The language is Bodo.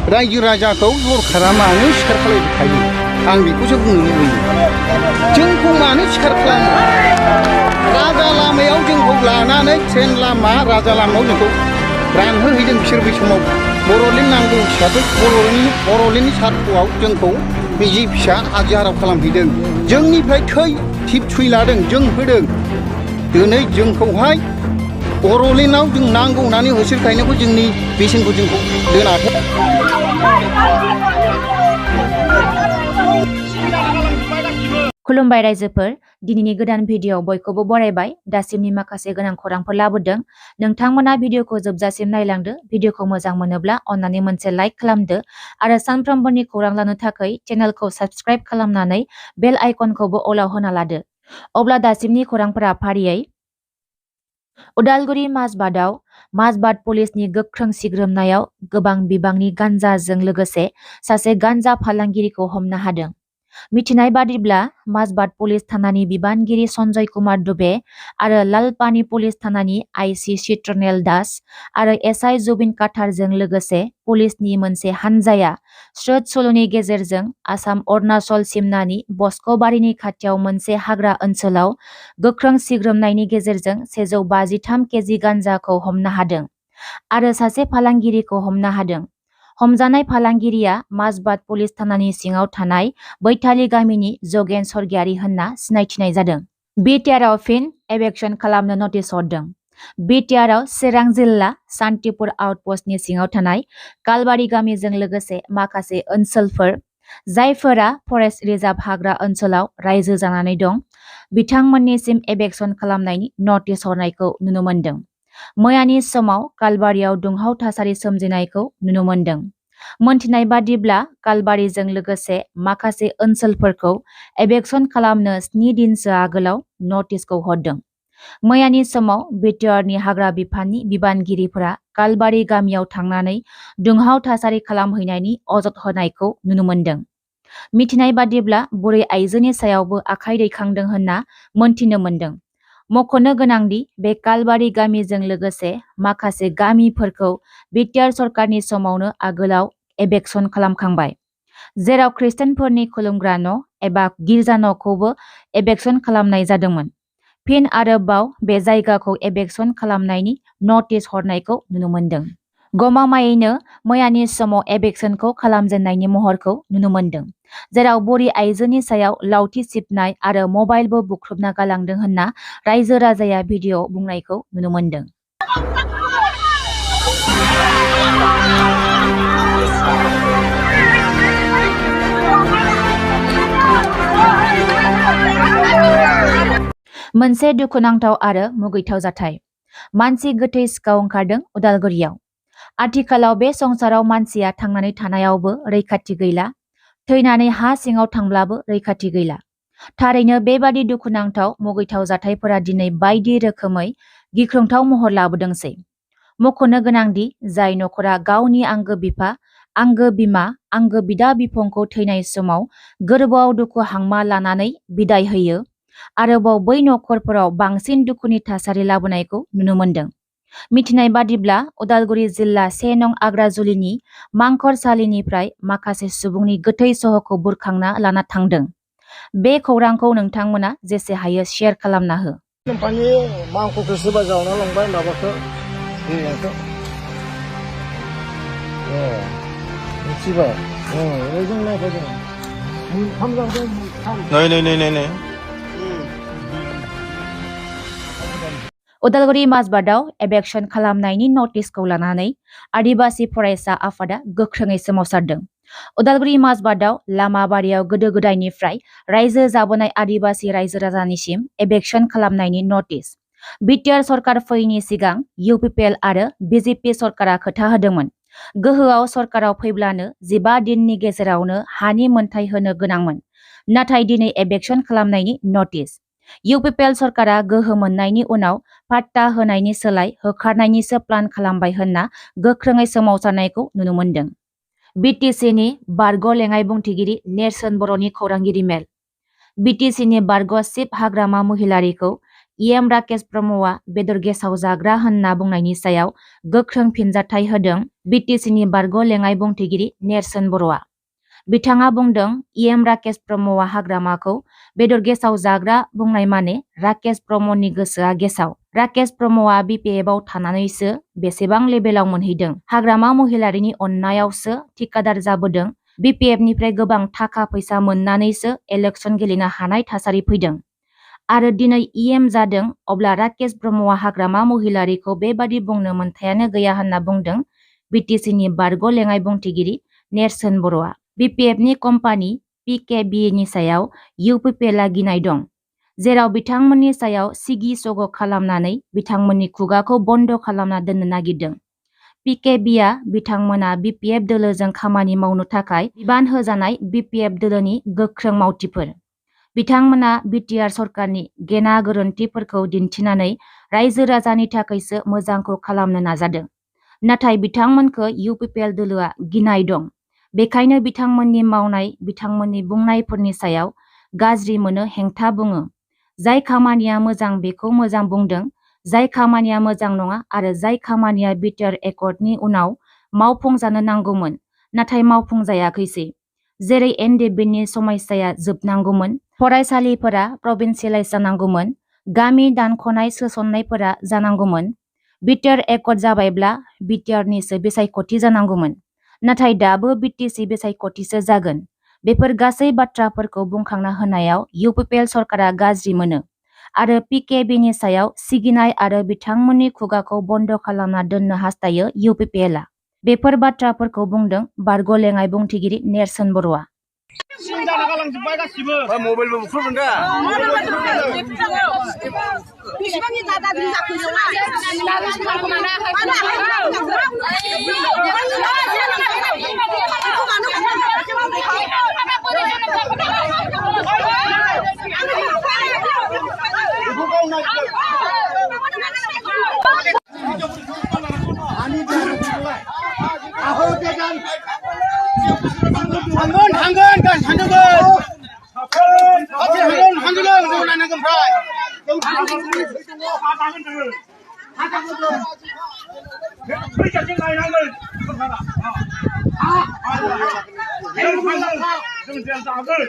रायजो राजाखौ सरकारा मानो सिखार खालामबाय थायो आं बेखौसो बुंनो लुबैयो जोंखौ मानो सिखार खालामो राजा लामायाव जोंखौ लानानै ट्रेन लामा राजा लामायाव जोंखौ रानहोहैदों बिसोर बै समाव बर'लेण्ड नांगौ हिसाबै बर'लेण्डनि सार्थआव जोंखौ बिजि फिसा हाजिरा खालामहैदों जोंनिफ्राय थै थुइ लादों जों होदों दिनै जोंखौहाय बर'लेण्डआव जों नांगौ होननानै होसोर गायनायखौ जोंनि बेसेनखौ जोंखौ दोनाखै खुलुमबाय रायजोफोर दिनैनि गोदान भिडिअ बयखौबो बरायबाय दासिमनि माखासे गोनां खौरांफोर लाबोदों नोंथांमोना भिडिअखौ जोबजासिम नायलांदो भिडिअखौ मोजां मोनोब्ला अन्नानै मोनसे लाइक खालामदो आरो सानफ्रोमबोनि खौरां लानो थाखाय चेनेलखौ साबस्क्राइब खालामनानै बेल आइकनखौबो अलाव होना लादो अब्ला दासिमनि खौरांफोरा फारियै उदालगुरि माजबादआव माजबाद पुलिसनि गोख्रों सिग्रोमनायाव गोबां बिबांनि गान्जाजों लोगोसे सासे गान्जा फालांगिरिखौ हमनो हादों मिथिनाय बादिब्ला माजबाद पुलिस थानानि बिबानगिरि सन्जय कुमार दुबे आरो लालपानी पुलिस थानानि आईसी चित्रनेल दास आरो एसआई जुबिन काटारजों लोगोसे पुलिसनि मोनसे हानजाया स्रोद सल'नि गेजेरजों आसाम अरुणाचल सिमनानि बस्क'बारिनि खाथियाव मोनसे हाग्रा ओनसोलाव गोख्रों सिग्रोमनायनि गेजेरजों 153 केजि गान्जाखौ हमनो हादों आरो सासे फालांगिरिखौ हमनो हादों हमजानाय फालांगिरिया माजबाद पुलिस थानानि सिङाव थानाय बैथालि गामिनि जगेन सरगियारि होनना सिनायथिनाय जादों BTRआव फिन एबेक्सन खालामनो नटिस हरदों BTRआव चिरां जिल्ला सान्तिपुर आउटपस्टनि सिङाव थानाय कालबारि गामिजों लोगोसे माखासे ओनसोलफोर जायफोरा फरेस्ट रिजार्भ हाग्रा ओनसोलाव रायजो जानानै दं बिथांमोननिसिम एबेक्सन खालामनायनि नटिस हरनायखौ नुनो मोन्दों मैयानि समाव कालबारियाव दुंहाव थासारि सोमजिनायखौ नुनो मोन्दों मोनथिनाय बादिब्ला कालबारिजों लोगोसे माखासे ओनसोलफोरखौ एबेक्सन खालामनो 7 दिनसो आगोलाव नटिसखौ हरदों मैयानि समाव BTRनि हाग्रा बिफाननि बिबानगिरिफोरा कालबारि गामियाव थांनानै दुंहाव थासारि खालामहैनायनि अजद होनायखौ नुनो मोन्दों मिथिनाय बादिब्ला बुरै आइजोनि सायावबो आखाइ दैखांदों होनना मोनथिनो मोन्दों मख'नो गोनांदि बे कालबारि गामिजों लोगोसे माखासे गामिफोरखौ BTR सरकारनि समावनो आगोलाव एबेक्सन खालामखांबाय जेराव खृष्टानफोरनि खुलुमग्रा न' एबा गिर्जा न'खौबो एबेक्सन खालामनाय जादोंमोन फिन आरोबाव बे जायगाखौ एबेक्सन खालामनायनि नटिस हरनायखौ नुनो मोन्दों गमामायैनो मैयानि समाव एबेक्सनखौ खालामजेननायनि महरखौ नुनो मोन्दों जेराव बुरि आइजोनि सायाव लावथि सिबनाय आरो मबाइलबो बुख्रुबना गालांदों होनना रायजो राजाया भिडिअ बुंनायखौ नुनो मोन्दों मोनसे दुखुनांथाव आरो मुगैथाव जाथाय मानसि गोथै सिखाव ओंखारदों उदालगुरियाव आथिखालाव बे संसाराव मानसिया थांनानै थानायावबो रैखाथि गैला थैनानै हा सिङाव थांब्लाबो रैखाथि गैला थारैनो बेबादि दुखुनांथाव मुगैथाव जाथायफोरा दिनै बायदि रोखोमै गिख्रंथाव महर लाबोदोंसै मख'नो गोनांदि जाय नखरा गावनि आंगो बिफा आंगो बिमा आंगो बिदा बिफंखौ थैनाय समाव गोरबोआव दुखु हांमा लानानै बिदाय होयो आरोबाव बै नखरफोराव बांसिन दुखुनि थासारि लाबोनायखौ नुनो मोन्दों मिथिनाय बादिब्ला उदालगुरि जिल्ला 1 नं आग्राजुलिनि मांखरसालिनिफ्राय माखासे सुबुंनि गोथै सहखौ बुरखांना लाना थांदों बे खौरांखौ नोंथांमोना जेसे हायो शेयार खालामना हो मांखौसो सोरबा जावना लांबाय माबाखौ दैखौ मिथिबाय ओजों नायफैदों नै उदालगुरि माजबादआव एबेक्सन खालामनायनि नटिसखौ लानानै आदिबासि फरायसा आफादा गोख्रोङै सोमावसारदों उदालगुरि माजबादआव लामाबारियाव गोदो गोदायनिफ्राय रायजो जाबोनाय आदिबासि रायजो राजानिसिम एबेक्सन खालामनायनि नटिस BTR सरकार फैयैनि सिगां UPPL आरो BJP सरकारा खोथा होदोंमोन गोहोआव सरकाराव फैब्लानो 15 दिननि गेजेरावनो हानि मोनथाय होनो गोनांमोन नाथाय दिनै एबेक्सन खालामनायनि नटिस UPPL सरकारा गोहो मोननायनि उनाव पाट्टा होनायनि सोलाय होखारनायनिसो प्लान खालामबाय होनना गोख्रोङै सोमावसारनायखौ नुनो मोन्दों BTCनि बारग' लेङाइ बुंथिगिरि नेरसोन बर'नि खौरांगिरि मेल BTCनि बारग' चिफ हाग्रामा महिलारिखौ EM राकेश ब्रह्मआ बेदर गेसाव जाग्रा होनना बुंनायनि सायाव गोख्रों फिनजाथाय होदों BTCनि बारग' लेङाइ बुंथिगिरि नेर्सोन बर'आ। बिथाङा बुंदों EM राकेश ब्रह्मआ हाग्रामाखौ बेदर गेसाव जाग्रा बुंनाय माने राकेश ब्रह्मनि गोसोआ गेसाव। राकेश ब्रह्मआ BPFआव थानानैसो बेसेबां लेभेलाव मोनहैदों। हाग्रामा महिलारिनि अननायावसो थिकादार जाबोदों। BPFनिफ्राय गोबां थाखा फैसा मोननानैसो इलेक्सन गेलेनो हानाय थासारि फैदों। आरो दिनै EM जादों अब्ला राकेश ब्रह्मआ हाग्रामा महिलारिखौ बेबादि बुंनो मोन्थायानो गैया होनना बुंदों BTCनि बारग' लेङाइ बुंथिगिरि नेर्सोन बर'आ। BPFनि कम्पानि PKBनि सायाव UPPLआ गिनाय दं, जेराव बिथांमोननि सायाव सिगि सग' खालामनानै बिथांमोननि खुगाखौ बन्द' खालामना दोननो नागिरदों। PKBआ बिथांमोना BPF दोलोजों खामानि मावनो थाखाय बिबान होजानाय BPF दोलोनि गोख्रों मावथिफोर। बिथांमोना BTR सरकारनि गेना गोरोन्थिफोरखौ दिन्थिनानै रायजो राजानि थाखायसो मोजांखौ खालामनो नाजादों। नाथाय बिथांमोनखौ UPPL दोलोआ गिनाय दं। बेखायनो बिथांमोननि मावनाय बिथांमोननि बुंनायफोरनि सायाव गाज्रि मोनो, हेंथा बुङो। जाय खामानिया मोजां बेखौ मोजां बुंदों, जाय खामानिया मोजां नङा आरो जाय खामानिया BTR एकर्डनि उनाव मावफुंजानो नांगौमोन नाथाय मावफुंजायाखैसै। जेरै NDBनि समस्याया जोबनांगौमोन, फरायसालिफोरा प्रभिन्सियेलाइज जानांगौमोन, गामि दानख'नाय सोसननायफोरा जानांगौमोन। BTR एकर्ड जाबायब्ला BTRनिसो बिसायख'थि जानांगौमोन। नाथाय दाबो BTC बिसायख'थिसो जागोन। बेफोर गासै बाथ्राफोरखौ बुंखांना होनायाव UPPL सरकारा गाज्रि मोनो आरो PKBनि सायाव सिगिनाय आरो बिथांमोननि खुगाखौ बन्द' खालामना दोननो हास्थायो UPPLआ। बेफोर बाथ्राफोरखौ बुंदों बारग' लेङाइ बुंथिगिरि नेर्सोन बर'आ। मबाइलबो बुख्रुबदों दा। थांगोन गान थांजोबगोन। थांजोबगोन जों नायनांगोन ओमफ्राय।